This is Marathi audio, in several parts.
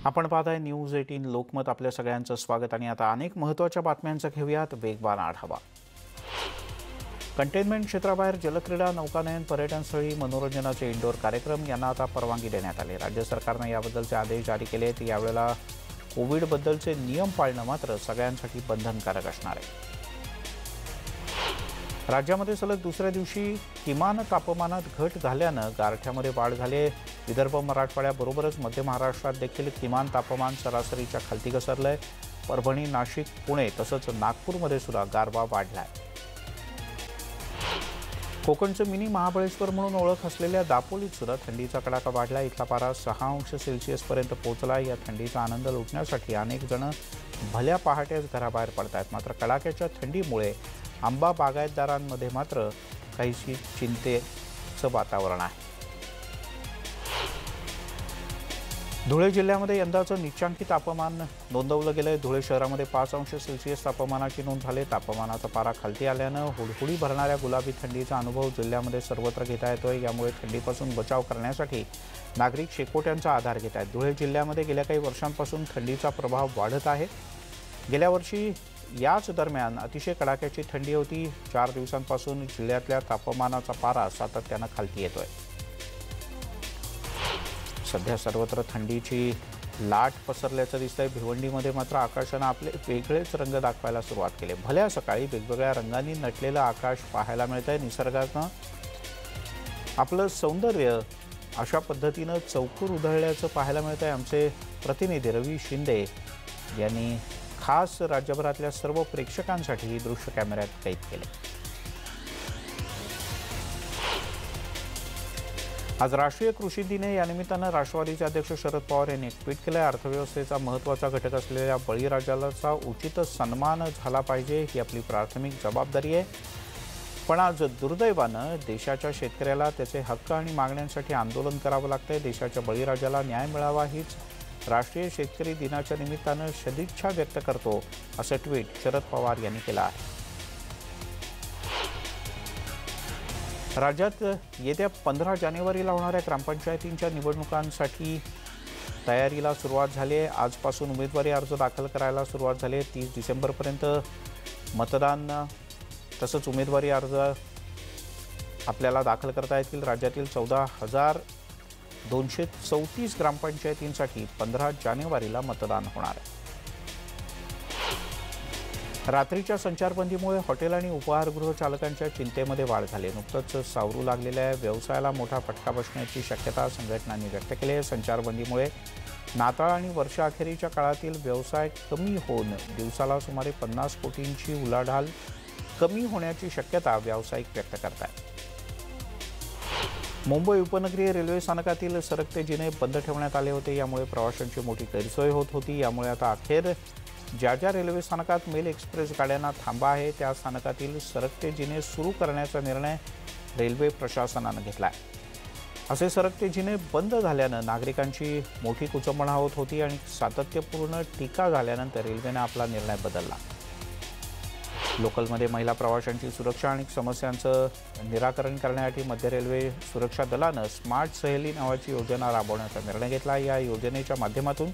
आपण पाहताय न्यूज 18 लोकमत. आपल्या सगळ्यांचं स्वागत. आणि आता अनेक महत्त्वाच्या बातम्यांचा घेऊयात वेगवान आढावा. कंटेनमेंट क्षेत्राबाहेर जलक्रीडा, नौकानयन, पर्यटनस्थळी, मनोरंजनाचे इंडोर कार्यक्रम यांना आता परवानगी देण्यात आली. राज्य सरकारने याबद्दलचे आदेश जारी केले आहेत. यावेळेला कोविडबद्दलचे नियम पाळणं मात्र सगळ्यांसाठी बंधनकारक असणार आहे. राज्यामध्ये सलग दुसऱ्या दिवशी किमान तापमानात घट झाल्यानं गारठ्यामध्ये वाढ झाली आहे. विदर्भ, मराठवाड्याबरोबरच मध्य महाराष्ट्रात देखील किमान तापमान सरासरीच्या खालती घसरलंय. परभणी, नाशिक, पुणे तसंच नागपूरमध्ये सुद्धा गारवा वाढलाय. कोकणचं मिनी महाबळेश्वर म्हणून ओळख असलेल्या दापोलीत सुद्धा थंडीचा कडाका वाढला. इथला पारा 6 अंश सेल्सिअसपर्यंत पोहोचला. या थंडीचा आनंद लुटण्यासाठी अनेक जण भल्या पहाटेच घराबाहेर पडतायत. मात्र कडाक्याच्या थंडीमुळे आंबा बागायतदारांमध्ये मात्र काहीशी चिंतेचं वातावरण आहे. धुळे जिल्ह्यामध्ये यंदाचं निचांकी तापमान नोंदवलं गेलंय. धुळे शहरामध्ये 5 अंश सेल्सिअस तापमानाची नोंद झाली. तापमानाचा पारा खालती आल्यानं हुडहुडी भरणाऱ्या गुलाबी थंडीचा अनुभव जिल्ह्यामध्ये सर्वत्र घेता येतोय. यामुळे थंडीपासून बचाव करण्यासाठी नागरिक शेकोट्यांचा आधार घेत आहेत. धुळे जिल्ह्यामध्ये गेल्या काही वर्षांपासून थंडीचा प्रभाव वाढत आहे. गेल्या वर्षी याच दरम्यान अतिशय कडाक्याची थंडी होती. 4 दिवसांपासून जिल्ह्यातल्या तापमानाचा पारा सातत्यानं खालती येतोय. सध्या सर्वत्र थंडीची लाट पसरल्याचं दिसतंय. भिवंडीमध्ये मात्र आकाशानं आपले वेगळेच रंग दाखवायला सुरुवात केली. भल्या सकाळी वेगवेगळ्या रंगांनी नटलेलं आकाश पाहायला मिळतंय. निसर्गानं आपलं सौंदर्य अशा पद्धतीनं चौकूर उधळल्याचं पाहायला मिळतंय. आमचे प्रतिनिधी रवी शिंदे यांनी खास राज्यभरातल्या सर्व प्रेक्षकांसाठी ही दृश्य कॅमेऱ्यात कैद केले. आज राष्ट्रीय कृषी दिन आहे. या निमित्तानं राष्ट्रवादीचे अध्यक्ष शरद पवार यांनी एक ट्विट केलं. अर्थव्यवस्थेचा महत्त्वाचा घटक असलेल्या बळीराजाचा उचित सन्मान झाला पाहिजे, ही आपली प्राथमिक जबाबदारी आहे. पण आज दुर्दैवानं देशाच्या शेतकऱ्याला त्याचे हक्क आणि मागण्यांसाठी आंदोलन करावं लागतंय. देशाच्या बळीराजाला न्याय मिळावा हीच राष्ट्रीय शेतकरी दिनाच्या निमित्तानं सदिच्छा व्यक्त करतो, असं ट्विट शरद पवार यांनी केलं आहे. राज्यात येत्या 15 जानेवारीला होणाऱ्या ग्रामपंचायतींच्या निवडणुकांसाठी तयारीला सुरुवात झाली आहे. आजपासून उमेदवारी अर्ज दाखल करायला सुरुवात झाली आहे. 30 डिसेंबरपर्यंत मतदान तसंच उमेदवारी अर्ज आपल्याला दाखल करता येतील. राज्यातील 14,234 ग्रामपंचायतींसाठी 15 जानेवारीला मतदान होणार आहे. रात्रीच्या संचारबंदीमुळे हॉटेल आणि उपाहारगृह चालकांच्या चिंतेमध्ये वाढ झाली. नुकतंच सावरू लागलेल्या व्यवसायाला मोठा फटका बसण्याची शक्यता संघटनांनी व्यक्त केली आहे. संचारबंदीमुळे नाताळ आणि वर्षाअखेरीच्या काळातील व्यवसाय कमी होऊन दिवसाला सुमारे 50 कोटींची उलाढाल कमी होण्याची शक्यता व्यावसायिक व्यक्त करतात. मुंबई उपनगरीय रेल्वे स्थानकातील सरकते जिने बंद ठेवण्यात आले होते. यामुळे प्रवाशांची मोठी गैरसोय होत होती. यामुळे आता अखेर ज्या रेल्वे स्थानकात मेल एक्सप्रेस गाड्यांना थांबा आहे त्या स्थानकातील सरकते जिने सुरू करण्याचा निर्णय रेल्वे प्रशासनानं घेतला आहे. असे सरकते जिने बंद झाल्यानं नागरिकांची मोठी कुचंबणा होत होती आणि सातत्यपूर्ण टीका झाल्यानंतर रेल्वेनं आपला निर्णय बदलला. लोकलमध्ये महिला प्रवाशांची सुरक्षा आणि समस्यांचं निराकरण करण्यासाठी मध्य रेल्वे सुरक्षा दलानं स्मार्ट सहेली नावाची योजना राबवण्याचा निर्णय घेतला. या योजनेच्या माध्यमातून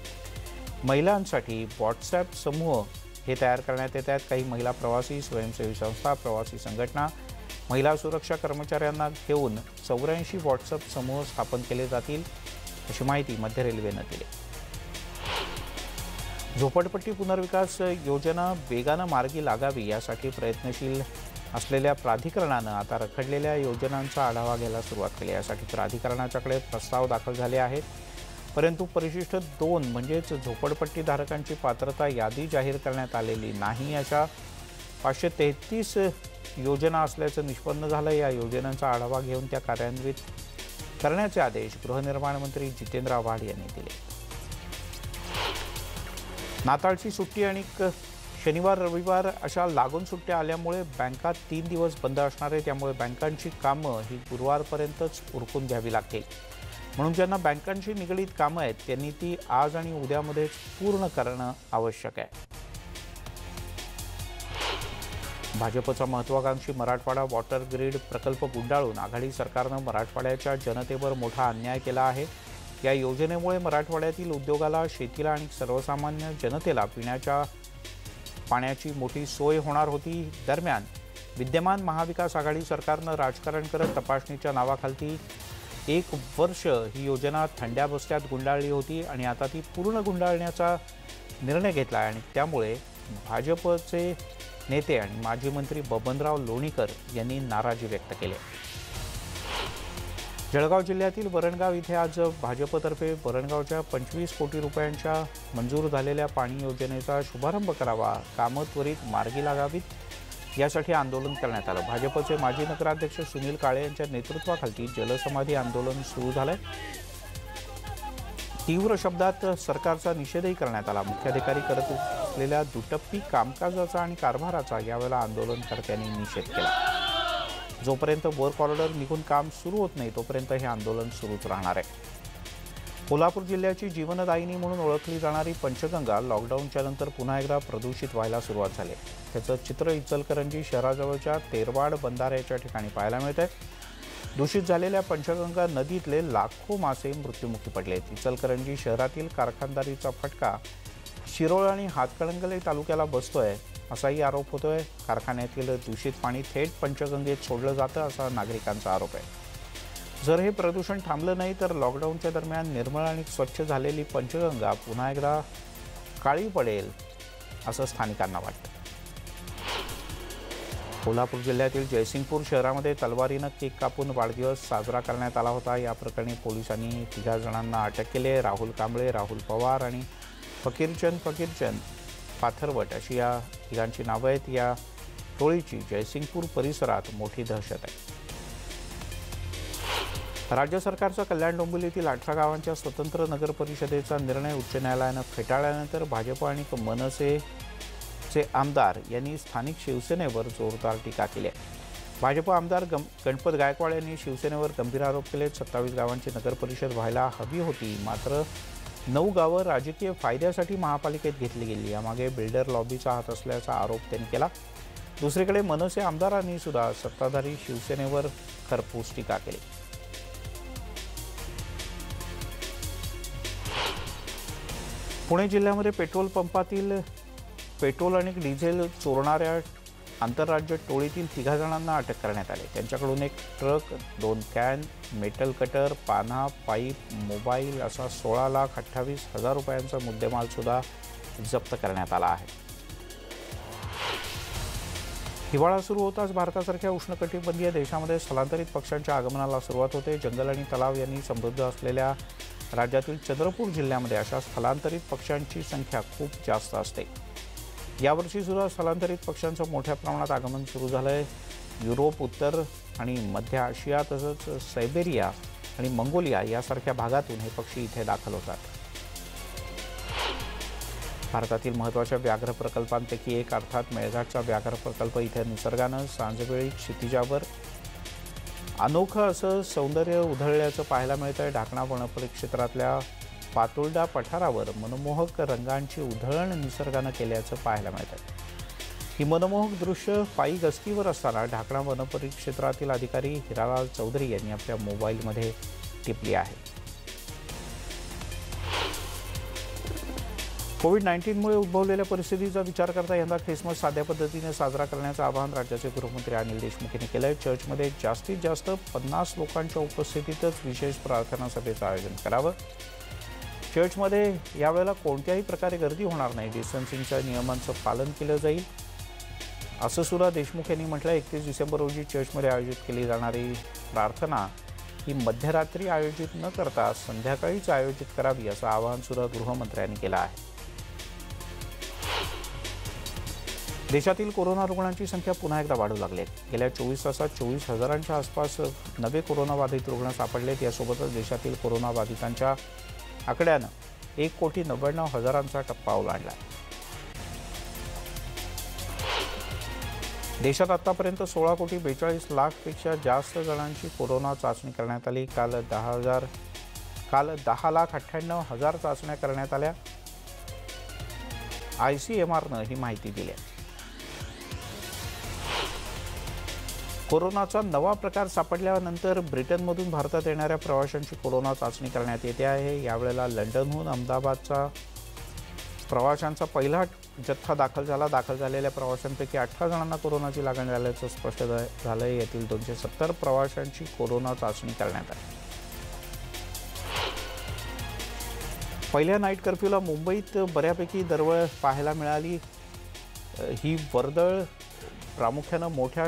महिलांसाठी व्हॉट्सॲप समूह हे तयार करण्यात येत आहेत. काही महिला प्रवासी स्वयंसेवी संस्था, प्रवासी संघटना, महिला सुरक्षा कर्मचाऱ्यांना घेऊन 84 व्हॉट्सॲप समूह स्थापन केले जातील, अशी माहिती मध्य रेल्वेनं दिली. झोपडपट्टी पुनर्विकास योजना वेगानं मार्गी लागावी यासाठी प्रयत्नशील असलेल्या प्राधिकरणानं आता रखडलेल्या योजनांचा आढावा घ्यायला सुरुवात केली. यासाठी प्राधिकरणाच्याकडे प्रस्ताव दाखल झाले आहेत. परंतु परिशिष्ट 2 म्हणजेच झोपडपट्टीधारकांची पात्रता यादी जाहीर करण्यात आलेली नाही. अशा 533 योजना असल्याचं निष्पन्न झालं. या योजनांचा आढावा घेऊन त्या कार्यान्वित करण्याचे आदेश गृहनिर्माण मंत्री जितेंद्र आव्हाड यांनी दिले. नाताळची सुट्टी आणि शनिवार रविवार अशा लागून सुट्ट्या आल्यामुळे बँका 3 दिवस बंद असणार आहे. त्यामुळे बँकांची कामं ही गुरुवारपर्यंतच उरकून घ्यावी लागतील. म्हणून ज्यांना बँकांशी निगडीत कामं आहेत त्यांनी ती आज आणि उद्यामध्येच पूर्ण करणं आवश्यक आहे. भाजपचा महत्त्वाकांक्षी मराठवाडा वॉटर ग्रीड प्रकल्प गुंडाळून आघाडी सरकारनं मराठवाड्याच्या जनतेवर मोठा अन्याय केला आहे. या योजनेमुळे मराठवाड्यातील उद्योगाला, शेतीला आणि सर्वसामान्य जनतेला पिण्याच्या पाण्याची मोठी सोय होणार होती। दरम्यान विद्यमान महाविकास आघाडी सरकारनं राजकारण करत तपासणीच्या नावाखाली 1 वर्ष ही योजना थंड्या बस्त्यात गुंडाळली होती आणि आता ती पूर्ण गुंडाळण्याचा निर्णय घेतला आणि त्यामुळे भाजपचे नेते आणि माजी मंत्री बबनराव लोणीकर यांनी नाराजी व्यक्त केली। जळगाव जिल्ह्यातील बरणगाव इथे आज भाजपतर्फे बरणगावच्या 25 कोटी रुपयांच्या मंजूर झालेल्या पाणी योजनेचा शुभारंभ करावा, कामं त्वरित मार्गी लागावीत यासाठी आंदोलन करण्यात आलं। भाजपचे माजी नगराध्यक्ष सुनील काळे यांच्या नेतृत्वाखाली जलसमाधी आंदोलन सुरू झालंय। तीव्र शब्दात सरकारचा निषेधही करण्यात आला। मुख्याधिकारी करत असलेल्या दुटप्पी कामकाजाचा आणि कारभाराचा यावेळेला आंदोलनकर्त्यांनी निषेध केला। जोपर्यंत वर्क ऑर्डर निघून काम सुरू होत नाही तोपर्यंत हे आंदोलन सुरूच राहणार आहे। कोल्हापूर जिल्ह्याची जीवनदायिनी म्हणून ओळखली जाणारी पंचगंगा लॉकडाऊनच्या नंतर पुन्हा एकदा प्रदूषित व्हायला सुरुवात झाली। त्याचं चित्र इचलकरंजी शहराजवळच्या तेरवाड बंधाऱ्याच्या ठिकाणी पाहायला मिळतंय। दूषित झालेल्या पंचगंगा नदीतले लाखो मासे मृत्युमुखी पडले आहेत। इचलकरंजी शहरातील कारखानदारीचा फटका शिरोळ आणि हातकणंगले तालुक्याला बसतोय असाही आरोप होतोय। कारखान्यातील दूषित पाणी थेट पंचगंगेत सोडलं जातं असा नागरिकांचा आरोप आहे। जर हे प्रदूषण थांबलं नाही तर लॉकडाऊनच्या दरम्यान निर्मळ आणि स्वच्छ झालेली पंचगंगा पुन्हा एकदा काळी पडेल असं स्थानिकांना वाटतं। कोल्हापूर जिल्ह्यातील जयसिंगपूर शहरामध्ये तलवारीनं केक कापून वाढदिवस साजरा करण्यात आला होता। या प्रकरणी पोलिसांनी 3 जणांना अटक केली आहे। राहुल कांबळे, राहुल पवार आणि फकीरचंद पाथरवट अशी या तिघांची नावं आहेत। या टोळीची जयसिंगपूर परिसरात मोठी दहशत आहे। राज्य सरकारचा कल्याण डोंबिवलीतील 18 गावांच्या स्वतंत्र नगर परिषदेचा निर्णय उच्च न्यायालयानं फेटाळल्यानंतर भाजप आणि मनसेचे आमदार यांनी स्थानिक शिवसेनेवर जोरदार टीका केली आहे। भाजप आमदार गणपत गायकवाड यांनी शिवसेनेवर गंभीर आरोप केले। 27 गावांची नगर परिषद व्हायला हवी होती, मात्र 9 गावं राजकीय फायद्यासाठी महापालिकेत घेतली गेली। यामागे बिल्डर लॉबीचा हात असल्याचा आरोप त्यांनी केला। दुसरीकडे मनसे आमदारांनी सुद्धा सत्ताधारी शिवसेनेवर खरपूस टीका केली। पुणे जिल्ह्यामध्ये पेट्रोल पंपातील पेट्रोल आणि डिझेल चोरणाऱ्या आंतरराज्य टोळीतील 3 जणांना अटक करण्यात आली। त्यांच्याकडून एक ट्रक, 2 कॅन, मेटल कटर, पान्हा, पाईप, मोबाईल असा 16,28,000 रुपयांचा मुद्देमाल सुद्धा जप्त करण्यात आला आहे। हिवाळा सुरू होताच भारतासारख्या उष्णकटिबंधीय देशामध्ये स्थलांतरित पक्ष्यांच्या आगमनाला सुरुवात होते। जंगल आणि तलाव यांनी समृद्ध असलेल्या राज्यातील चंद्रपूर जिल्ह्यामध्ये अशा स्थलांतरित पक्ष्यांची संख्या खूप जास्त असते। यावर्षी सुद्धा स्थलांतरित पक्ष्यांचं मोठ्या प्रमाणात आगमन सुरू झालंय। युरोप, उत्तर आणि मध्य आशिया तसंच सायबेरिया आणि मंगोलिया यासारख्या भागातून हे पक्षी इथे दाखल होतात। भारतातील महत्त्वाच्या व्याघ्र प्रकल्पांपैकी एक अर्थात मेळघाटचा व्याघ्र प्रकल्प इथे निसर्गानं सांजवेळी क्षितिजावर अनोखं असं सौंदर्य उधळल्याचं पाहायला मिळतंय। ढाकणा वनपरिक्षेत्रातल्या पातुर्डा पठारावर मनमोहक रंगांची उधळण निसर्गानं केल्याचं पाहायला मिळतंय। ही मनमोहक दृश्य पायी गस्तीवर असताना ढाकणा वनपरिक्षेत्रातील अधिकारी हिरालाल चौधरी यांनी आपल्या मोबाईलमध्ये टिपली आहे। कोविड-19मुळे उद्भवलेल्या परिस्थितीचा विचार करता यंदा ख्रिसमस साध्या पद्धतीने साजरा करण्याचं आवाहन राज्याचे गृहमंत्री अनिल देशमुख यांनी केलं आहे। चर्चमध्ये जास्तीत जास्त 50 लोकांच्या उपस्थितीतच विशेष प्रार्थना सभेचं आयोजन करावं। चर्चमध्ये यावेळेला कोणत्याही प्रकारे गर्दी होणार नाही, डिस्टन्सिंगच्या नियमांचं पालन केलं जाईल असं सुद्धा देशमुख यांनी म्हटलं। 31 डिसेंबर रोजी चर्चमध्ये आयोजित केली जाणारी प्रार्थना ही मध्यरात्री आयोजित न करता संध्याकाळीच आयोजित करावी असं आवाहन सुद्धा गृहमंत्र्यांनी केलं आहे। देशातील कोरोना रुग्णांची संख्या पुन्हा एकदा वाढू लागली आहे। गेल्या 24 तासात 24,000च्या आसपास नवे कोरोनाबाधित रुग्ण सापडलेत। यासोबतच देशातील कोरोनाबाधितांच्या आकड्यानं 1,99,000चा टप्पा ओलांडला। देशात आतापर्यंत 16,42,00,000पेक्षा जास्त जणांची कोरोना चाचणी करण्यात आली। काल 10,98,000 चाचण्या करण्यात आल्या। ICMRनं ही माहिती दिली आहे। कोरोनाचा नवा प्रकार सापडल्यानंतर ब्रिटनमधून भारतात येणाऱ्या प्रवाशांची कोरोना चाचणी करण्यात येते आहे। यावेळेला लंडनहून अहमदाबादचा प्रवाशांचा पहिला जत्था दाखल झाला। दाखल झालेल्या प्रवाशांपैकी 18 जणांना कोरोनाची लागण झाल्याचं स्पष्ट झालं। यातील 270 प्रवाशांची कोरोना चाचणी करण्यात आली। पहिल्या नाईट कर्फ्यूला मुंबईत बऱ्यापैकी दरवळ पाहायला मिळाली। ही वर्दळ प्रामुख्याने मोठ्या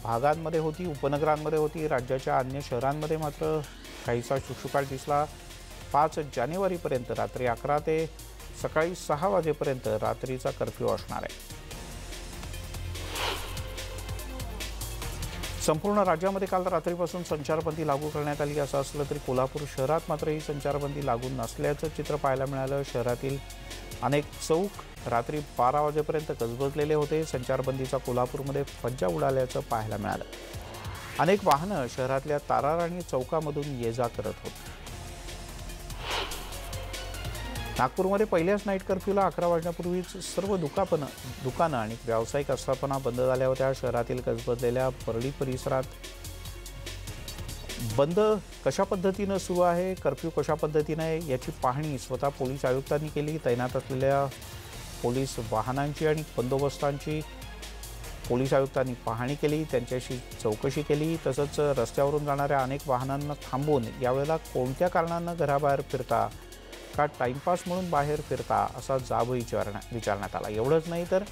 भागांमध्ये होती, उपनगरांमध्ये होती। राज्याच्या अन्य शहरांमध्ये मात्र काहीसा शुकशुकाट दिसला। 5 जानेवारीपर्यंत रात्री 11 ते सकाळी 6 वाजेपर्यंत रात्रीचा कर्फ्यू असणार आहे। संपूर्ण राज्यामध्ये काल रात्रीपासून संचारबंदी लागू करण्यात आली। असं असलं तरी कोल्हापूर शहरात मात्र ही संचारबंदी लागू नसल्याचं चित्र पाहायला मिळालं। शहरातील अनेक चौक रात्री 12 वाजेपर्यंत गजबजलेले होते। संचारबंदीचा कोल्हापूरमध्ये फज्जा उडाल्याचं पाहायला मिळालं। अनेक वाहनं शहरातल्या ताराराणी चौकामधून ये-जा करत होती। नागपूरमध्ये पहिल्याच नाईट कर्फ्यूला 11 वाजण्यापूर्वीच सर्व दुकानं आणि व्यावसायिक आस्थापना बंद झाल्या होत्या। शहरातील गजबजलेल्या परळी परिसरात बंद कशा पद्धतीनं सुरू आहे, कर्फ्यू कशा पद्धतीने आहे याची पाहणी स्वतः पोलीस आयुक्तांनी केली। तैनात असलेल्या पोलीस वाहनांची आणि बंदोबस्तांची पोलीस आयुक्तांनी पाहणी केली, त्यांच्याशी चौकशी केली। तसंच रस्त्यावरून जाणाऱ्या अनेक वाहनांना थांबवून यावेळेला कोणत्या कारणानं घराबाहेर फिरता का टाइमपास म्हणून बाहेर फिरता असा जाब विचारण्यात आला। एवढंच नाही तर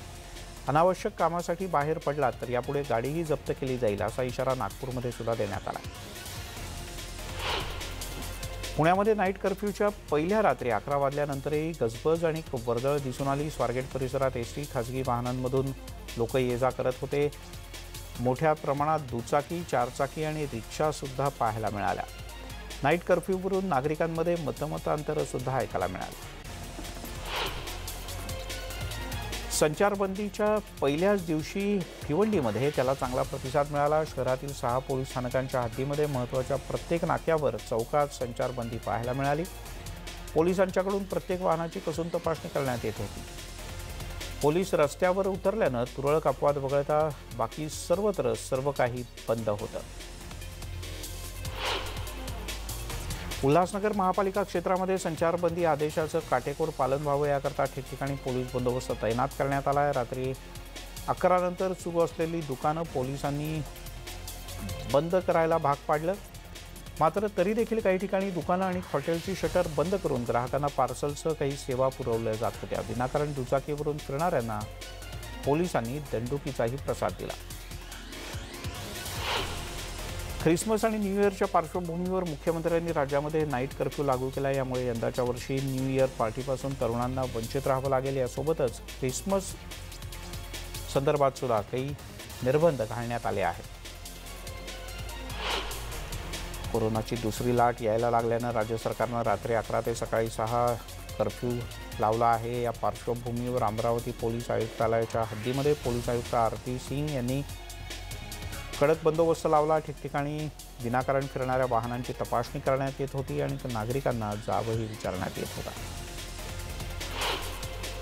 अनावश्यक कामासाठी बाहेर पडलात तर यापुढे गाडीही जप्त केली जाईल असा इशारा नागपूरमध्ये सुद्धा देण्यात आला। पुण्यामध्ये नाईट कर्फ्यूच्या पहिल्या रात्री 11 वाजल्यानंतरही गजबज आणि वर्दळ दिसून आली। स्वारगेट परिसरात एसटी, खासगी वाहनांमधून लोक ये-जा करत होते। मोठ्या प्रमाणात दुचाकी, चारचाकी आणि रिक्षा सुद्धा पाहायला मिळाल्या। नाईट कर्फ्यूवरून नागरिकांमध्ये मतमतांतर सुद्धा ऐकायला मिळालं। संचारबंदीच्या पहिल्याच दिवशी भिवंडीमध्ये त्याला चांगला प्रतिसाद मिळाला। शहरातील 6 पोलीस स्थानकांच्या हद्दीमध्ये महत्त्वाच्या प्रत्येक नाक्यावर चौकात संचारबंदी पाहायला मिळाली। पोलिसांच्याकडून प्रत्येक वाहनाची कसून तपासणी करण्यात येत होती। पोलीस रस्त्यावर उतरल्यानं तुरळक अपवाद वगळता बाकी सर्वत्र सर्व काही बंद होतं। उल्हासनगर महापालिका क्षेत्रामध्ये संचारबंदी आदेशाचं काटेकोर पालन व्हावं याकरता ठिकठिकाणी पोलीस बंदोबस्त तैनात करण्यात आला आहे। रात्री 11 नंतर सुरू असलेली दुकानं पोलिसांनी बंद करायला भाग पाडलं। मात्र तरी देखील काही ठिकाणी दुकानं आणि हॉटेलची शटर बंद करून ग्राहकांना पार्सलसह काही सेवा पुरवल्या जात होत्या। विनाकारण दुचाकीवरून फिरणाऱ्यांना पोलिसांनी दंडुकीचाही प्रसाद दिला। ख्रिसमस आणि न्यू इयरच्या पार्श्वभूमीवर मुख्यमंत्र्यांनी राज्यामध्ये नाईट कर्फ्यू लागू केला। यामुळे यंदाच्या वर्षी न्यू इयर पार्टीपासून तरुणांना वंचित राहावं लागेल। यासोबतच ख्रिसमस संदर्भात सुद्धा काही निर्बंध घालण्यात आले आहेत। कोरोनाची दुसरी लाट यायला लागल्यानं राज्य सरकारनं रात्री 11 ते सकाळी 6 कर्फ्यू लावला आहे। या पार्श्वभूमीवर अमरावती पोलीस आयुक्तालयाच्या हद्दीमध्ये पोलीस आयुक्त आरती सिंग यांनी कडक बंदोबस्त लावला। ठिकठिकाणी विनाकारण फिरणाऱ्या वाहनांची तपासणी करण्यात येत होती आणि नागरिकांना जाबही विचारण्यात येत होता।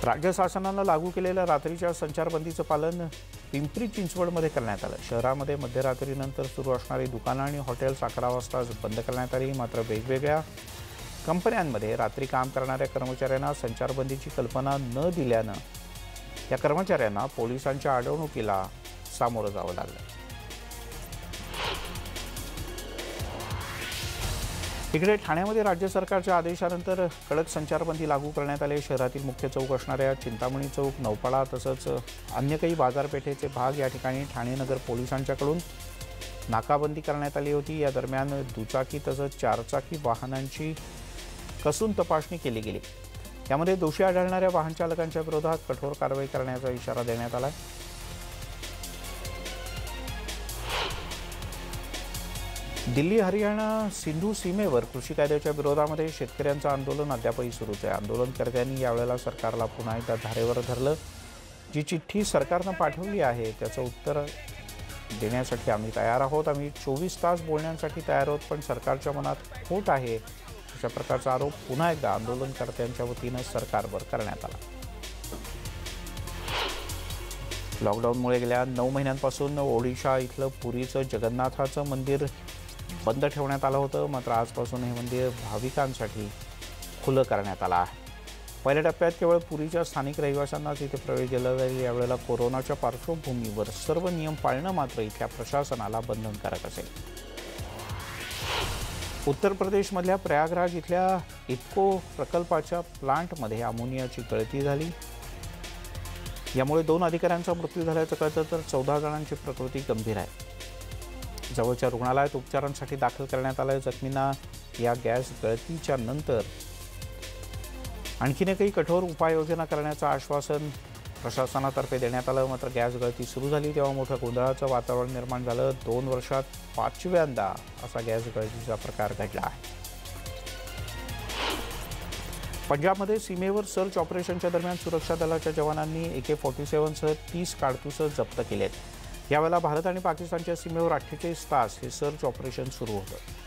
राज्य शासनानं लागू केलेल्या रात्रीच्या संचारबंदीचं पालन पिंपरी चिंचवडमध्ये करण्यात आलं। शहरामध्ये मध्यरात्रीनंतर सुरू असणारी दुकानं आणि हॉटेल्स 11 वाजता बंद करण्यात आली। मात्र वेगवेगळ्या कंपन्यांमध्ये रात्री काम करणाऱ्या कर्मचाऱ्यांना संचारबंदीची कल्पना न दिल्यानं या कर्मचाऱ्यांना पोलिसांच्या अडवणुकीला सामोरं जावं लागलं। इकडे ठाण्यामध्ये राज्य सरकारच्या आदेशानंतर कडक संचारबंदी लागू करण्यात आले। शहरातील मुख्य चौक असणाऱ्या चिंतामणी चौक, नौपाडा तसंच अन्य काही बाजारपेठेचे भाग या ठिकाणी ठाणे नगर पोलिसांच्याकडून नाकाबंदी करण्यात आली होती। या दरम्यान दुचाकी तसंच चारचाकी वाहनांची कसून तपासणी केली गेली। यामध्ये दोषी आढळणाऱ्या वाहन चालकांच्या विरोधात कठोर कारवाई करण्याचा इशारा देण्यात आला। दिल्ली हरियाणा सिंधू सीमेवर कृषी कायद्याच्या विरोधामध्ये शेतकऱ्यांचं आंदोलन अद्यापही सुरूच आहे। आंदोलनकर्त्यांनी यावेळेला सरकारला पुन्हा एकदा धारेवर धरलं। जी चिठ्ठी सरकारनं पाठवली आहे त्याचं उत्तर देण्यासाठी आम्ही तयार आहोत। आम्ही 24 तास बोलण्यासाठी तयार आहोत, पण सरकारच्या मनात खोट आहे अशा प्रकारचा आरोप पुन्हा एकदा आंदोलनकर्त्यांच्या वतीनं सरकारवर करण्यात आला। लॉकडाऊनमुळे गेल्या 9 महिन्यांपासून ओडिशा इथलं पुरीचं जगन्नाथाचं मंदिर बंद ठेवण्यात आलं होतं. मात्र आजपासून हे मंदिर भाविकांसाठी खुलं करण्यात आलं आहे. पहिल्या टप्प्यात केवळ पुरीच्या स्थानिक रहिवाशांनाच इथे प्रवेश दिला जाईल. यावेळेला कोरोनाच्या पार्श्वभूमीवर सर्व नियम पाळणं मात्र इथल्या प्रशासनाला बंधनकारक असेल. उत्तर प्रदेशमधल्या प्रयागराज इथल्या इफ्को प्रकल्पाच्या प्लांटमध्ये अमोनियाची गळती झाली. यामुळे 2 अधिकाऱ्यांचा मृत्यू झाल्याचं कळतं तर 14 जणांची प्रकृती गंभीर आहे. जवळच्या रुग्णालयात उपचारांसाठी दाखल करण्यात आलं. जखमींना या गॅस गळतीच्या नंतर आणखीन काही कठोर उपाययोजना करण्याचं आश्वासन प्रशासनातर्फे देण्यात आलं. मात्र गॅस गळती सुरू झाली तेव्हा मोठं गोंधळाचं वातावरण निर्माण झालं. 2 वर्षात 5व्यांदा असा गॅस गळतीचा प्रकार घडला आहे. पंजाबमध्ये सीमेवर सर्च ऑपरेशनच्या दरम्यान सुरक्षा दलाच्या जवानांनी AK-47 सह 30 काडतुसं जप्त केलेत. यावेळेला भारत आणि पाकिस्तानच्या सीमेवर 48 तास हे सर्च ऑपरेशन सुरू होतं.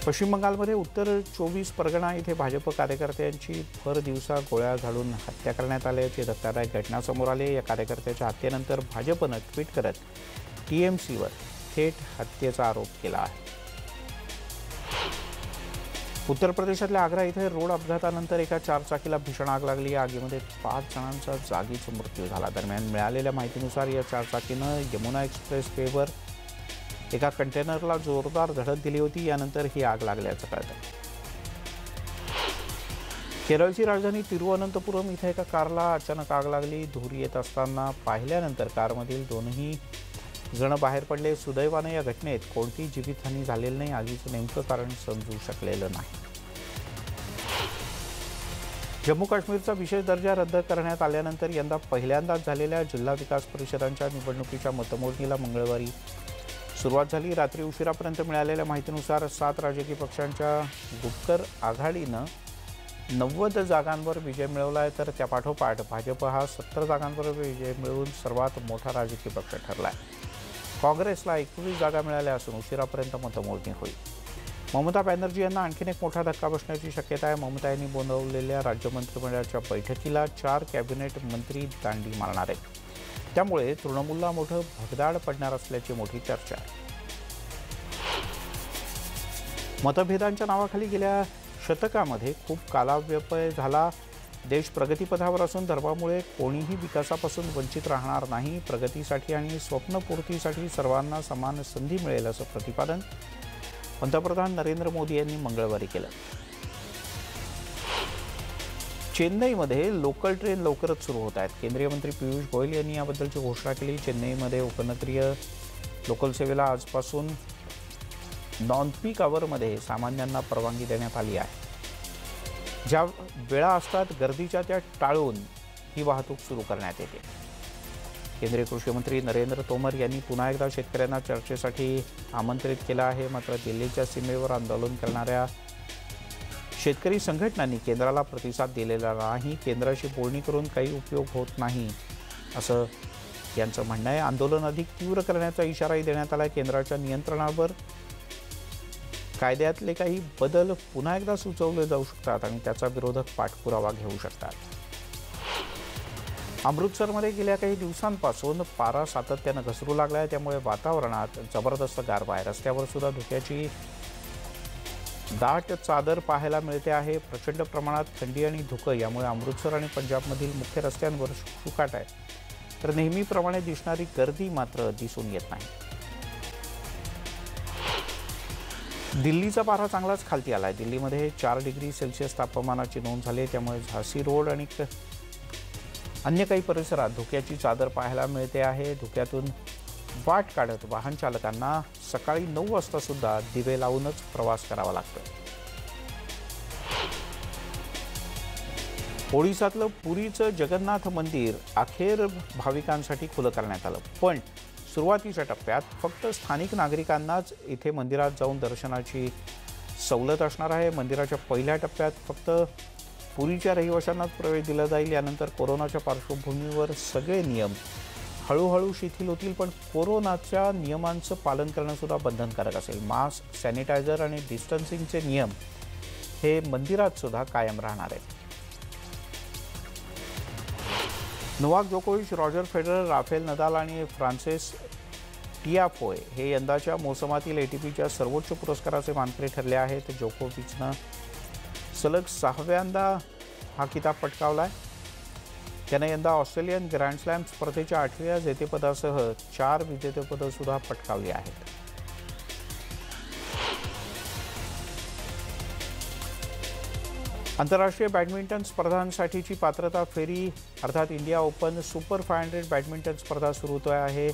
पश्चिम बंगालमध्ये उत्तर 24 परगणा इथे भाजप कार्यकर्त्यांची भर दिवसा गोळ्या झाडून हत्या करण्यात आल्याची धक्कादायक घटना समोर आली. या कार्यकर्त्याच्या हत्येनंतर भाजपनं ट्विट करत TMCवर थेट हत्येचा आरोप केला आहे. उत्तर प्रदेशातल्या आग्रा इथे रोड अपघातानंतर एका 4 चाकीला भीषण आग लागली. या आगीमध्ये 5 जणांचा जागीच मृत्यू झाला. दरम्यान मिळालेल्या माहितीनुसार या 4 चाकीनं यमुना एक्सप्रेस वेवर एका कंटेनरला जोरदार धडक दिली होती. यानंतर ही आग लागल्याचं कळतं. केरळची राजधानी तिरुवनंतपुरम इथे एका कारला अचानक आग लागली. धूर येत असताना पाहिल्यानंतर कारमधील 2ही जण बाहेर पडले. सुदैवाने या घटनेत कोणतीही जीवितहानी झालेली नाही. आगीचं नेमकं कारण समजू शकलेलं नाही. जम्मू काश्मीरचा विशेष दर्जा रद्द करण्यात आल्यानंतर यंदा पहिल्यांदाच झालेल्या जिल्हा विकास परिषदांच्या निवडणुकीच्या मतमोजणीला मंगळवारी सुरुवात झाली. रात्री उशिरापर्यंत मिळालेल्या माहितीनुसार 7 राजकीय पक्षांच्या गुपकर आघाडीनं 90 जागांवर विजय मिळवला आहे. तर त्यापाठोपाठ भाजप हा 70 जागांवर विजय मिळवून सर्वात मोठा राजकीय पक्ष ठरला आहे. काँग्रेसला 21 जागा मिळाल्या असून उशिरापर्यंत मतमोजणी होईल. ममता बॅनर्जी यांना आणखीन एक मोठा धक्का बसण्याची शक्यता आहे. ममता यांनी बोलावलेल्या राज्य मंत्रिमंडळाच्या बैठकीला 4 कॅबिनेट मंत्री दांडी मारणार आहेत. त्यामुळे तृणमूलला मोठं भगदाड पडणार असल्याची मोठी चर्चा आहे. मतभेदांच्या नावाखाली गेल्या शतकामध्ये खूप कालाव्यपय झाला. देश प्रगतीपथावर असून धर्मामुळे कोणीही विकासापासून वंचित राहणार नाही. प्रगतीसाठी आणि स्वप्नपूर्तीसाठी सर्वांना समान संधी मिळेल असं प्रतिपादन पंतप्रधान नरेंद्र मोदी यांनी मंगळवारी केलं. चेन्नईमध्ये लोकल ट्रेन लवकरच सुरू होत आहेत. केंद्रीय मंत्री पियुष गोयल यांनी याबद्दलची घोषणा केली. चेन्नईमध्ये उपनगरीय लोकल सेवेला आजपासून नॉन पीक आवरमध्ये सामान्यांना परवानगी देण्यात आली आहे. ज्या वेळा असतात गर्दीच्या त्या टाळून ही वाहतूक सुरू करण्यात येते. केंद्रीय कृषी मंत्री नरेंद्र तोमर यांनी पुन्हा एकदा शेतकऱ्यांना चर्चेसाठी आमंत्रित केलं आहे. मात्र दिल्लीच्या सीमेवर आंदोलन करणाऱ्या शेतकरी संघटनांनी केंद्राला प्रतिसाद दिलेला नाही. केंद्राशी बोलणी करून काही उपयोग होत नाही असं यांचं म्हणणं आहे. आंदोलन अधिक तीव्र करण्याचा इशाराही देण्यात आला. केंद्राच्या नियंत्रणावर कायद्यातले काही बदल पुन्हा एकदा सुचवले जाऊ शकतात आणि त्याचा विरोधक पाठपुरावा घेऊ शकतात. अमृतसरमध्ये गेल्या काही दिवसांपासून पारा सातत्यानं घसरू लागला आहे. त्यामुळे वातावरणात जबरदस्त गारवा आहे. रस्त्यावर सुद्धा धुक्याची दाट चादर पाहायला मिळते आहे. प्रचंड प्रमाणात थंडी आणि धुकं यामुळे अमृतसर आणि पंजाबमधील मुख्य रस्त्यांवर शुकाट आहे. तर नेहमीप्रमाणे दिसणारी गर्दी मात्र दिसून येत नाही. दिल्लीचा पारा चांगलाच खालती आला आहे. दिल्लीमध्ये 4 डिग्री सेल्सिअस तापमानाची नोंद झाली. त्यामुळे झांसी रोड आणि अन्य काही परिसरात धुक्याची चादर पाहायला मिळते आहे. धुक्यातून वाट काढत वाहन चालकांना सकाळी 9 वाजता सुद्धा दिवे लावूनच प्रवास करावा लागतो. ओडिशातलं पुरीचं जगन्नाथ मंदिर अखेर भाविकांसाठी खुलं करण्यात आलं. पण सुरुवातीच्या टप्प्यात फक्त स्थानिक नागरिकांनाच इथे मंदिरात जाऊन दर्शनाची सवलत असणार आहे. मंदिराच्या पहिल्या टप्प्यात फक्त पुरीच्या रहिवाशांनाच प्रवेश दिला जाईल. यानंतर कोरोनाच्या पार्श्वभूमीवर सगळे नियम हळूहळू शिथिल होतील. पण कोरोनाच्या नियमांचं पालन करणं सुद्धा बंधनकारक असेल. मास्क, सॅनिटायझर आणि डिस्टन्सिंगचे नियम हे मंदिरात सुद्धा कायम राहणार आहेत. नोवाक जोकोविच, रॉजर फेडरर, राफेल नदाल आणि फ्रान्सिस टियाफोए हे यंदाच्या मोसमातील एटीपीच्या सर्वोच्च पुरस्काराचे मानकरी ठरले आहेत. जोकोविचनं सलग 6व्यांदा हा किताब पटकावलाय. त्याने यंदा ऑस्ट्रेलियन ग्रँड स्लॅम स्पर्धेच्या 8व्या जेतेपदासह 4 विजेतेपदं सुद्धा पटकावली आहेत. आंतरराष्ट्रीय बॅडमिंटन स्पर्धांसाठीची पात्रता फेरी अर्थात इंडिया ओपन सुपर 500 बॅडमिंटन स्पर्धा सुरू होत आहे.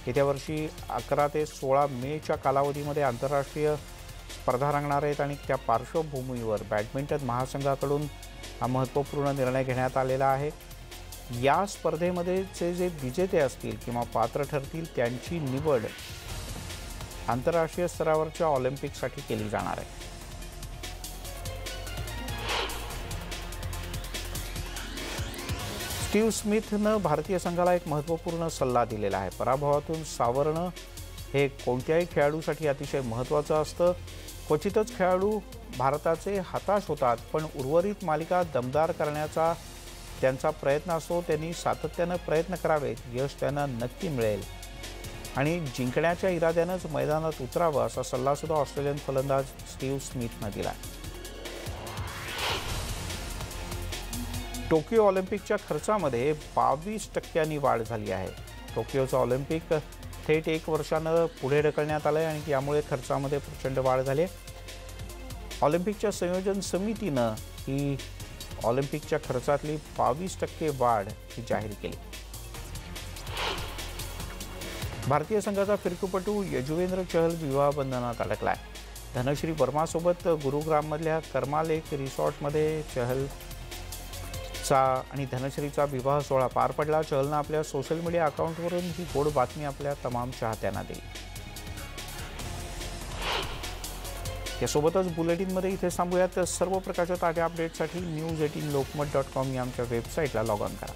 येत्या वर्षी 11 ते 16 मेच्या कालावधीमध्ये आंतरराष्ट्रीय स्पर्धा रंगणार आहेत आणि त्या पार्श्वभूमीवर बॅडमिंटन महासंघाकडून हा महत्त्वपूर्ण निर्णय घेण्यात आलेला आहे. या स्पर्धेमध्ये जे विजेते असतील किंवा पात्र ठरतील त्यांची निवड आंतरराष्ट्रीय स्तरावरच्या ऑलिम्पिकसाठी केली जाणार आहे. स्टीव्ह स्मिथनं भारतीय संघाला एक महत्त्वपूर्ण सल्ला दिलेला आहे. पराभवातून सावरणं हे कोणत्याही खेळाडूसाठी अतिशय महत्त्वाचं असतं. क्वचितच खेळाडू भारताचे हताश होतात, पण उर्वरित मालिका दमदार करण्याचा त्यांचा प्रयत्न असतो. त्यांनी सातत्यानं प्रयत्न करावेत. यश त्यांना नक्की मिळेल आणि जिंकण्याच्या इराद्यानंच मैदानात उतरावं असा सल्लासुद्धा ऑस्ट्रेलियन फलंदाज स्टीव्ह स्मिथनं दिला. टोकियो ऑलिम्पिकच्या खर्चामध्ये 22% वाढ झाली आहे. टोकियोचं ऑलिम्पिक थेट 1 वर्षानं पुढे ढकलण्यात आलं आहे आणि यामुळे खर्चामध्ये प्रचंड वाढ झाली आहे. ऑलिम्पिकच्या संयोजन समितीनं ही ऑलिम्पिकच्या खर्चातली 22% वाढ ही जाहीर केली. भारतीय संघाचा फिरकीपटू यजुवेंद्र चहल विवाह बंधनात अडकला आहे. धनश्री वर्मासोबत गुरुग्राममधल्या कर्मा लेक रिसॉर्टमध्ये चहलचा आणि धनश्रीचा विवाह सोहळा पार पडला. चहलनं आपल्या सोशल मीडिया अकाउंटवरून ही गोड बातमी आपल्या तमाम चाहत्यांना दिली. यासोबतच बुलेटिनमध्ये इथे थांबूयात. सर्व प्रकारच्या ताज्या अपडेटसाठी news18lokmat.com या आमच्या वेबसाईटला लॉग ऑन करा.